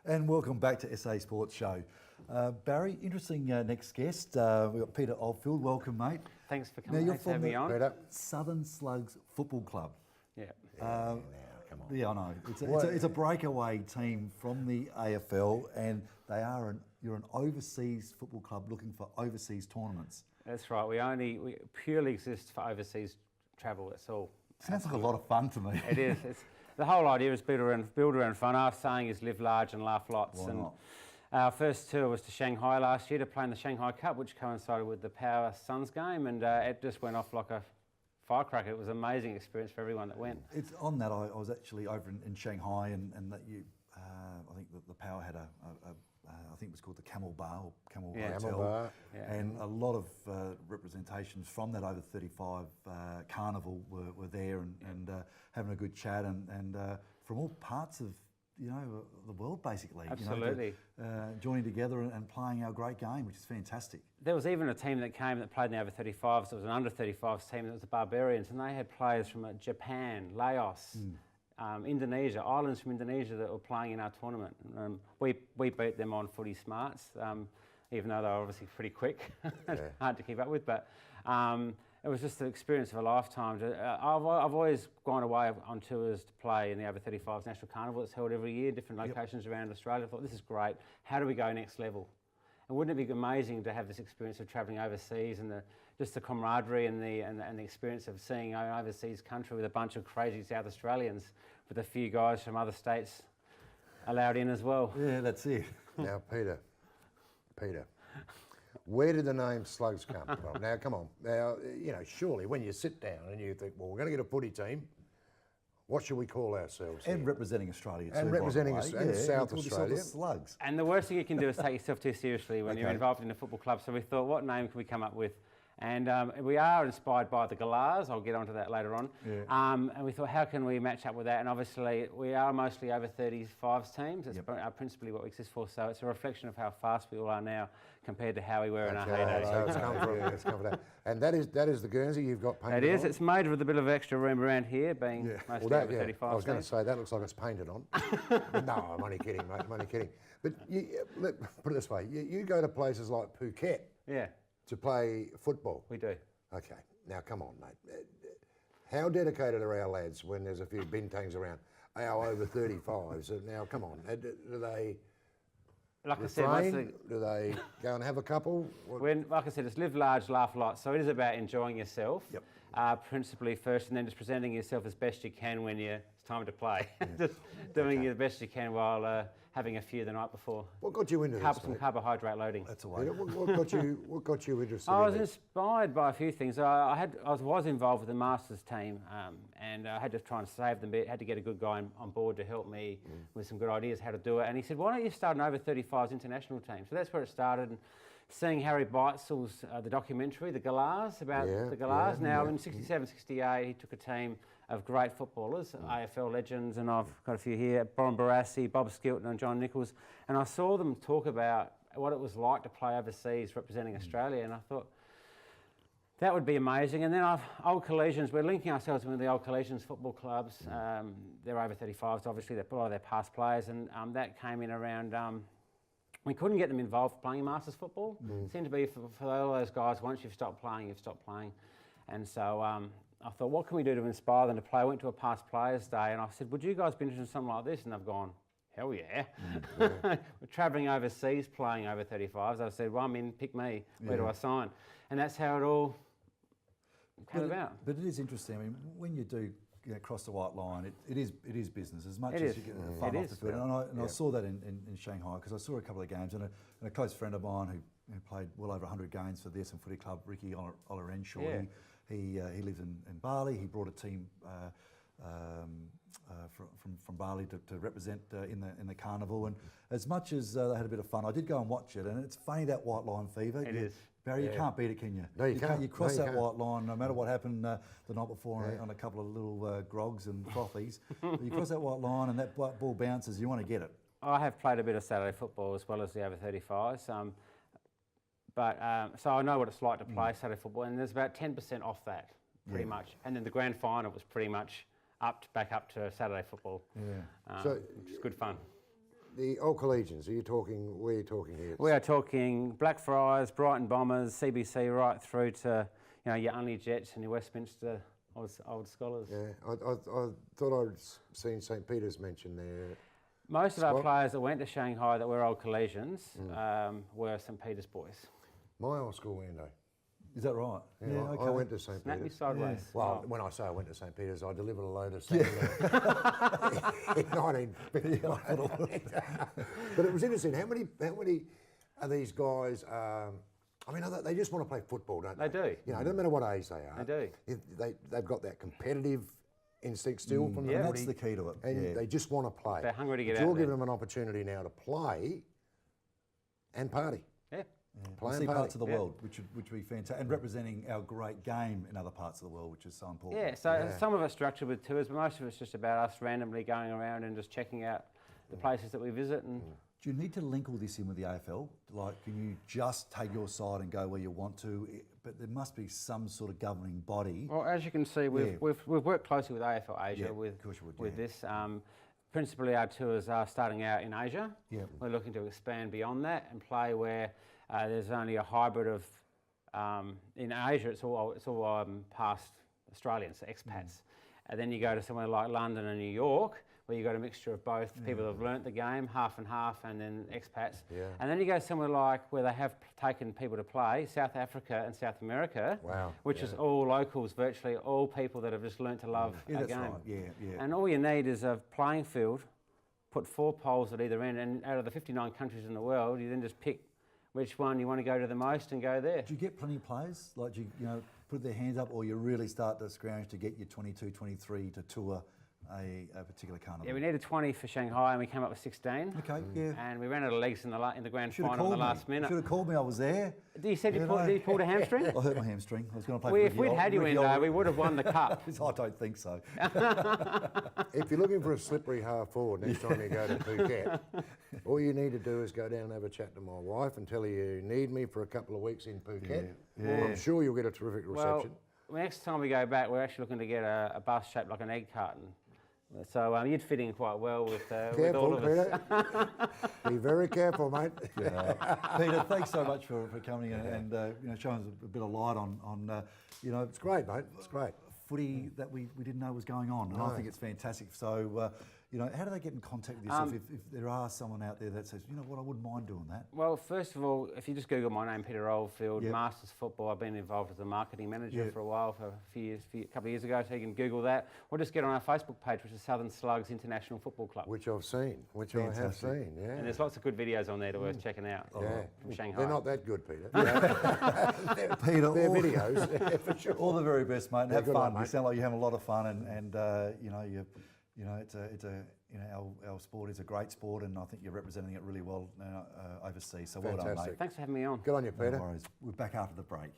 And welcome back to SA Sports Show. Barry, interesting next guest. We've got Peter Oldfield. Welcome, mate. Thanks for coming. Now, you're Thanks for from having me the on. Peter. Southern Slugs Football Club. Yeah. Come on. Yeah, I know. It's a breakaway team from the AFL, and you're an overseas football club looking for overseas tournaments. That's right. We purely exist for overseas travel. That's all. Sounds like a lot of fun to me. It is. The whole idea is build around fun. Our saying is live large and laugh lots. Why not? Our first tour was to Shanghai last year to play in the Shanghai Cup, which coincided with the Power Suns game, and it just went off like a firecracker. It was an amazing experience for everyone that went. It's on that. I was actually over in Shanghai, and that I think the Power had I think it was called the Camel Bar or Camel Hotel. Camel Bar. Yeah. And a lot of representations from that over 35 carnival were there and having a good chat and from all parts of the world basically. Absolutely. Joining together and playing our great game, which is fantastic. There was even a team that came that played in the over 35s. It was an under 35s team. That was the Barbarians, and they had players from Japan, Laos. Indonesia, islands from Indonesia that were playing in our tournament. We beat them on footy smarts, even though they were obviously pretty quick. Hard to keep up with, but it was just the experience of a lifetime. I've always gone away on tours to play in the over 35s National Carnival. It's held every year, different locations around Australia. I thought, this is great. How do we go next level? And wouldn't it be amazing to have this experience of travelling overseas and just the camaraderie and the experience of seeing an overseas country with a bunch of crazy South Australians with a few guys from other states allowed in as well. Yeah, that's it. Now, Peter, where did the name Slugs come from? Now, come on. Now, surely when you sit down and you think, well, we're going to get a footy team, what should we call ourselves? And here? representing Australia too. And representing by the way. and South we call Australia. yourself the Slugs. And the worst thing you can do is take yourself too seriously when you're Okay. involved in a football club. So we thought, what name can we come up with? And we are inspired by the Galahs. I'll get onto that later on. Yeah. And we thought, how can we match up with that? And obviously, we are mostly over 35s teams. It's principally what we exist for. So it's a reflection of how fast we all are now compared to how we were in our heyday. So it's come from that. And that is the Guernsey you've got painted It is. on? It's made with a bit of extra room around here, being mostly over 35s. I was going to say, that looks like it's painted on. But no, I'm only kidding, mate. I'm only kidding. But put it this way. You go to places like Phuket to play football. We do. Okay. Now, come on, mate. How dedicated are our lads when there's a few bintangs around? Our over 35s. Now, come on. Do they... Like I said, refrain? Do they go and have a couple? Like I said, it's live large, laugh a lot. So it is about enjoying yourself, principally first, and then just presenting yourself as best you can when it's time to play. Just doing the best you can while having a few the night before. What got you into this? Some carbohydrate loading. That's a way. Peter, what got you interested I was in this? inspired by a few things. I was involved with the Masters team, and I had to try and save them. Had to get a good guy on board to help me with some good ideas how to do it. And he said, "Why don't you start an over 35s international team?" So that's where it started. And seeing Harry Beitzel's the documentary, The Galahs, about the Galahs. In 67, 68, he took a team of great footballers, AFL legends, and I've got a few here, Brian Barassi, Bob Skilton and John Nichols, and I saw them talk about what it was like to play overseas representing Australia, and I thought, that would be amazing. And then old collegians, we're linking ourselves with the old collegians football clubs. They're over 35s, obviously, a lot of their past players, and that came in around... we couldn't get them involved playing Masters football. It seemed to be for all those guys, once you've stopped playing, you've stopped playing. And so I thought, what can we do to inspire them to play? I went to a past players day and I said, would you guys be interested in something like this? And they've gone, hell yeah. We're travelling overseas playing over 35s. I said, well, I'm in, pick me. Where do I sign? And that's how it all came about. But it is interesting. I mean, when you do cross the white line, it is business as much It as is. you get the fun off the field. And I saw that in Shanghai because I saw a couple of games and a close friend of mine who played well over 100 games for the Essendon Footy Club, Ricky Olorenshaw. Yeah. He lives in Bali. He brought a team from Bali to represent in the carnival. And as much as they had a bit of fun, I did go and watch it. And it's funny, that white line fever. It is. Barry, you can't beat it, can you? No, you can't. You cross No, you that can't. white line, no matter what happened the night before on a couple of little grogs and frothies. You cross that white line and that ball bounces, you want to get it. I have played a bit of Saturday football as well as the over 35s. So I know what it's like to play Saturday football, and there's about 10% off that, pretty much. And then the grand final was pretty much back up to Saturday football, So which is good fun. the old collegians, where are you talking here? We are talking Blackfriars, Brighton Bombers, CBC, right through to your Unley Jets and your Westminster old scholars. Yeah, I thought I'd seen St. Peter's mentioned there. Most of our players that went to Shanghai that were old collegians were St. Peter's boys. My old school window. Is that right? Yeah, okay. I went to St. Snap me Peter's. sideways. Well, when I say I went to St. Peter's, I delivered a load of stuff in 1950. But it was interesting. How many are these guys? I mean, they just want to play football, don't they? They do. You know, it doesn't matter what age they are. They do. They've got that competitive instinct still from the And footy, that's the key to it. and they just want to play. They're hungry to get But out you're there. giving them an opportunity now to play and party. Yeah. Play see and party. parts of the world, which would be fantastic, and representing our great game in other parts of the world, which is so important. Yeah, so some of it's structured with tours, but most of it's just about us randomly going around and just checking out the places that we visit. And Do you need to link all this in with the AFL? Like, can you just take your side and go where you want to? But there must be some sort of governing body. well, as you can see, we've worked closely with AFL Asia Yeah, with of course you would, with yeah. this. Principally, our tours are starting out in Asia. Yeah. We're looking to expand beyond that and play where there's only a hybrid of. In Asia, it's all past Australians, so expats, and then you go to somewhere like London and New York, where you got a mixture of both people that have learnt the game, half and half, and then expats. Yeah. And then you go somewhere like where they have taken people to play, South Africa and South America, Wow, which is all locals, virtually all people that have just learnt to love Yeah, a that's game. right. Yeah, yeah. And all you need is a playing field, put 4 poles at either end, and out of the 59 countries in the world, you then just pick which one you want to go to the most and go there. Do you get plenty of players? Like, do you put their hands up, or you really start to scrounge to get your 22, 23 to tour a particular carnival? Yeah, we needed 20 for Shanghai, and we came up with 16. Okay, yeah. And we ran out of legs in the grand Should have final in called the me. last minute. Should have called me. I was there. You said you know. pulled a hamstring? I hurt my hamstring. I was going to play. Well, for if we'd had you in, we would have won the cup. I don't think so. If you're looking for a slippery half forward next time you go to Phuket, all you need to do is go down and have a chat to my wife and tell her you need me for a couple of weeks in Phuket. Yeah. I'm sure you'll get a terrific reception. Well, next time we go back, we're actually looking to get a bus shaped like an egg carton. So you'd fit in quite well with all of us. Peter. Be very careful, mate. Peter, thanks so much for coming and showing us a bit of light on It's great, mate. It's great. footy that we didn't know was going on, and I think it's fantastic. So, how do they get in contact with yourself if there are someone out there that says, you know what, I wouldn't mind doing that? Well, first of all, if you just Google my name, Peter Oldfield, Yep. Masters Football, I've been involved as a marketing manager Yep. for a while, for a couple of years ago, so you can Google that. Or just get on our Facebook page, which is Southern Slugs International Football Club. Which I've seen, I have Fantastic. seen, yeah. And there's lots of good videos on there that worth checking out Yeah. from Shanghai. They're not that good, Peter. Peter, They're videos, for sure. all the very best, mate. And have good fun. luck, You mate. sound like you're having a lot of fun, and our sport is a great sport, and I think you're representing it really well overseas. So well done, Fantastic. mate. Thanks for having me on. Good on you, Peter. No worries. We're back after the break.